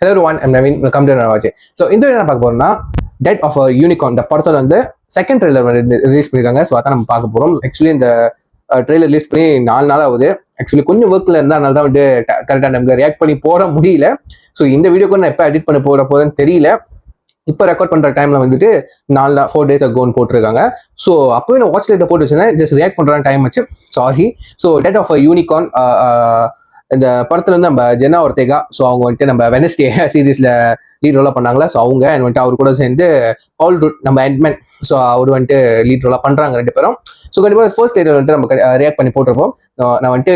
Hello everyone, I'm Naveen. Welcome to another watch. So இந்த video என்ன பார்க்க போறோம்னா டெத் ஆஃப் அ யூனிகார்ன். இந்த படத்தோட வந்து செகண்ட் ட்ரெய்லர் ரிலீஸ் பண்ணிருக்காங்க. ஸோ அதான் நம்ம பார்க்க போறோம். ஆக்சுவலி இந்த ட்ரெய்லர் ரிலீஸ் பண்ணி 4 நாள் ஆகுது. ஆக்சுவலி கொஞ்சம் ஒர்க்ல இருந்தால் தான் வந்து கரெக்டாக நமக்கு ரியாக்ட் பண்ணி போட முடியல. ஸோ இந்த வீடியோக்கு நான் எப்போ எடிட் பண்ண போறப்போதுன்னு தெரியல. இப்போ ரெக்கார்ட் பண்ற டைம்ல வந்துட்டு 4 days அகோன்னு போட்டிருக்காங்க. ஸோ அப்பவே நான் வாட்ச் லைட்டை போட்டு வச்சிருந்தேன். ஜஸ்ட் ரியாக்ட் பண்ற டைம் வச்சு sorry. So death of a unicorn இந்த படத்துல வந்து நம்ம ஜெனா ஒர்த்தேகா, ஸோ அவங்க வந்துட்டு நம்ம வெனஸ்டே சீரீஸ்ல லீட் ரோலா பண்ணாங்களா, ஸோ அவங்க வந்துட்டு அவர் கூட சேர்ந்து பவுல் ரூட் நம்ம எட்மன், ஸோ அவர் வந்துட்டு லீட் ரோலா பண்றாங்க 2 பேரும். ஸோ கண்டிப்பாக ஃபர்ஸ்ட் ட்ரெய்லர் வந்துட்டு நம்ம ரியாக்ட் பண்ணி போட்டிருப்போம். நான் வந்துட்டு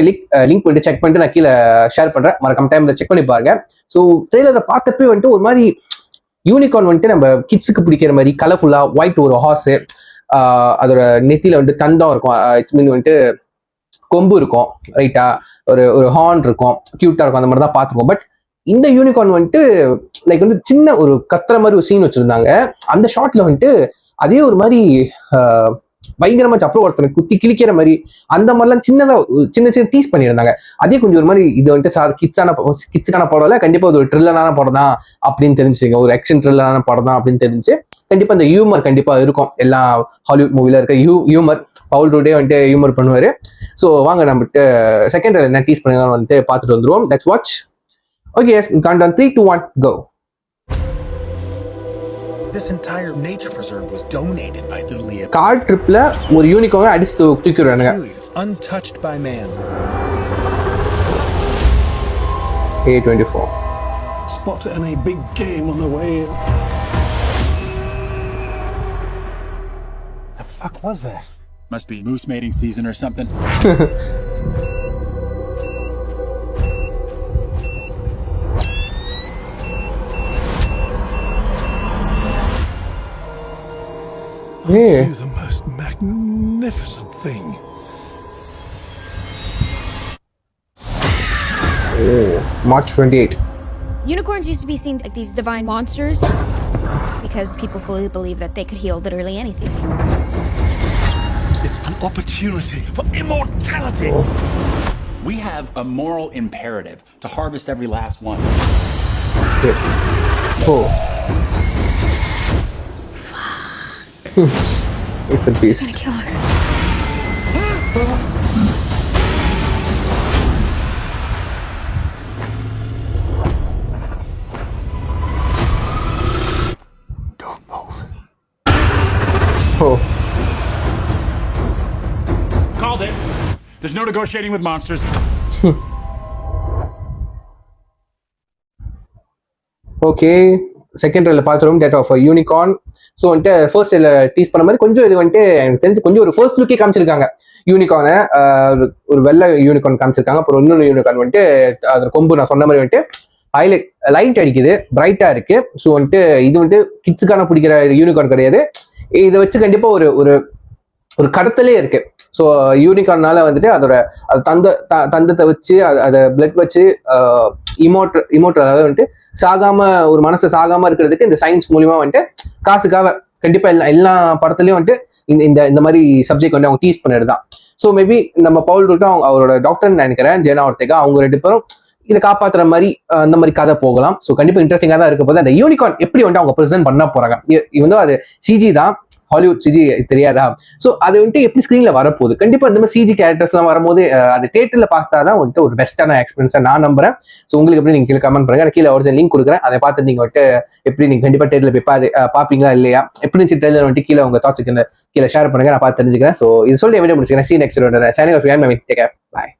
லிங்க் பண்ணிட்டு செக் பண்ணிட்டு நான் கீழே ஷேர் பண்றேன். மறக்காம டைம்ல செக் பண்ணி பாருங்க. ஸோ ட்ரெய்லரை பார்த்தப்பே வந்துட்டு ஒரு மாதிரி யூனிகார்ன் வந்துட்டு நம்ம கிட்ஸுக்கு பிடிக்கிற மாதிரி கலர்ஃபுல்லா ஒயிட் ஒரு ஹார்ஸ், அதோட நெத்தியில வந்துட்டு தந்தம் இருக்கும், இட்ஸ் மீன் வந்துட்டு கொம்பு இருக்கும், ரைட்டா, ஒரு ஹார்ன் இருக்கும், கியூட்டா இருக்கும், அந்த மாதிரி தான் பார்த்துருக்கோம். பட் இந்த யூனிகார்ன் வந்துட்டு லைக் வந்து சின்ன ஒரு கத்துற மாதிரி ஒரு சீன் வச்சிருந்தாங்க. அந்த ஷாட்ல வந்துட்டு அதே ஒரு மாதிரி பயங்கரமா அப்புறம் ஒருத்தனை குத்தி கிழிக்கிற மாதிரி அந்த மாதிரிலாம் சின்ன டீஸ் பண்ணியிருந்தாங்க. அதே கொஞ்சம் ஒரு மாதிரி இது வந்துட்டு கிட்ஸுக்கான படம் இல்லை, கண்டிப்பா ஒரு த்ரில்லரான படம் தான் அப்படின்னு தெரிஞ்சுங்க, ஒரு ஆக்ஷன் த்ரில்லரான படம் தான் அப்படின்னு தெரிஞ்சு கண்டிப்பா இந்த ஹியூமர் கண்டிப்பா இருக்கும். எல்லா ஹாலிவுட் மூவில இருக்க ஹியூமர் பவுல் ரூடே வந்துட்டு ஹியூமர் பண்ணுவாரு. ஸோ வாங்க நம்மகிட்ட செகண்ட் என்ன டீஸ் பண்ணுங்க வந்துட்டு பார்த்துட்டு வந்துருவோம். Let's watch. Okay, yes, count down 3, 2, 1 go. This entire nature preserve was donated by the Lea. Car ட்ரிப்ல ஒரு யூனிகார்ன் அடிச்சு தூக்கிடுறானுங்க. Untouched by man. A24. Spotted a big game on the way in. The fuck was that? Must be moose mating season or something. Yeah. The most magnificent thing. Oh, March 28. Unicorns used to be seen like these divine monsters because people fully believe that they could heal literally anything. It's an opportunity for immortality. Oh. We have a moral imperative to harvest every last one. Yeah. Oh. It's a beast. Don't move. Oh. Called it. There's no negotiating with monsters. Okay, second trailer பார்த்துருவோம். Death of a unicorn. So வந்துட்டு first trailer tease பண்ண மாதிரி கொஞ்சம் இது வந்துட்டு எனக்கு தெரிஞ்சு கொஞ்சம் ஒரு ஃபர்ஸ்ட் லுக்கே காமிச்சிருக்காங்க. யூனிகார்னை ஒரு வெள்ளை யூனிகார்ன் காமிச்சிருக்காங்க. அப்புறம் இன்னொரு யூனிகார்ன் வந்துட்டு அதோட கொம்பு நான் சொன்ன மாதிரி வந்துட்டு ஹைலைட் லைட் அடிக்குது, பிரைட்டா இருக்கு. ஸோ வந்துட்டு இது வந்துட்டு கிட்ஸுக்கான பிடிக்கிற யூனிகார்ன் கிடையாது. இதை வச்சு கண்டிப்பா ஒரு கடத்தலே இருக்கு. ஸோ யூனிகார்னால வந்துட்டு அதோட தந்தத்தை வச்சு அதை பிளட் வச்சு இமோட்டர் அதாவது வந்துட்டு ஒரு மனசு சாகாம இருக்கிறதுக்கு இந்த சயின்ஸ் மூலியமா வந்துட்டு காசுக்காக கண்டிப்பா எல்லா படத்துலயும் வந்துட்டு இந்த மாதிரி சப்ஜெக்ட் வந்து அவங்க டீஸ் பண்ணிட்டு தான். ஸோ மேபி நம்ம பவுல் ரூட்டும் அவரோட டாக்டர்னு நினைக்கிறேன், ஜெனா ஒர்த்தேகா, அவங்க 2 பேரும் இதை காப்பாத்துற மாதிரி அந்த மாதிரி கதை போகலாம். ஸோ கண்டிப்பா இன்ட்ரெஸ்டிங்கா தான் இருக்க போது. அந்த யூனிகார்ன் எப்படி வந்துட்டு அவங்க ப்ரெசென்ட் பண்ண போறாங்க, வந்து அது சிஜி தான், ஹாலிவுட் சிஜி தெரியாதா. ஸோ அது வந்துட்டு எப்படி ஸ்க்ரீன்ல வரப்போகுது. கண்டிப்பா இந்த மாதிரி சிஜி கேரக்டர்ஸ்லாம் வரும்போது அது தியேட்டர்ல பார்த்தா தான் வந்துட்டு ஒரு பெஸ்ட்டான எக்ஸ்பீரியன்ஸா நான் நம்புறேன். ஸோ உங்களுக்கு எப்படி நீங்க கீழே கமெண்ட் பண்ணுங்க, கீழே ஒரு லிங்க் கொடுக்குறேன், அதை பார்த்து நீங்க வந்துட்டு எப்படி நீங்க கண்டிப்பா தியேட்டர்ல போய் பாப்பீங்களா இல்லையா, எப்படி இருந்துச்சு ட்ரெய்லர் வந்துட்டு கீழே உங்க தாட்ஸ் கீழே ஷேர் பண்ணுங்க, நான் பார்த்து தெரிஞ்சுக்கிறேன். ஸோ இது சொல்லி வீடியோ முடிச்சுக்கிறேன். See you next video. Signing off. Bye.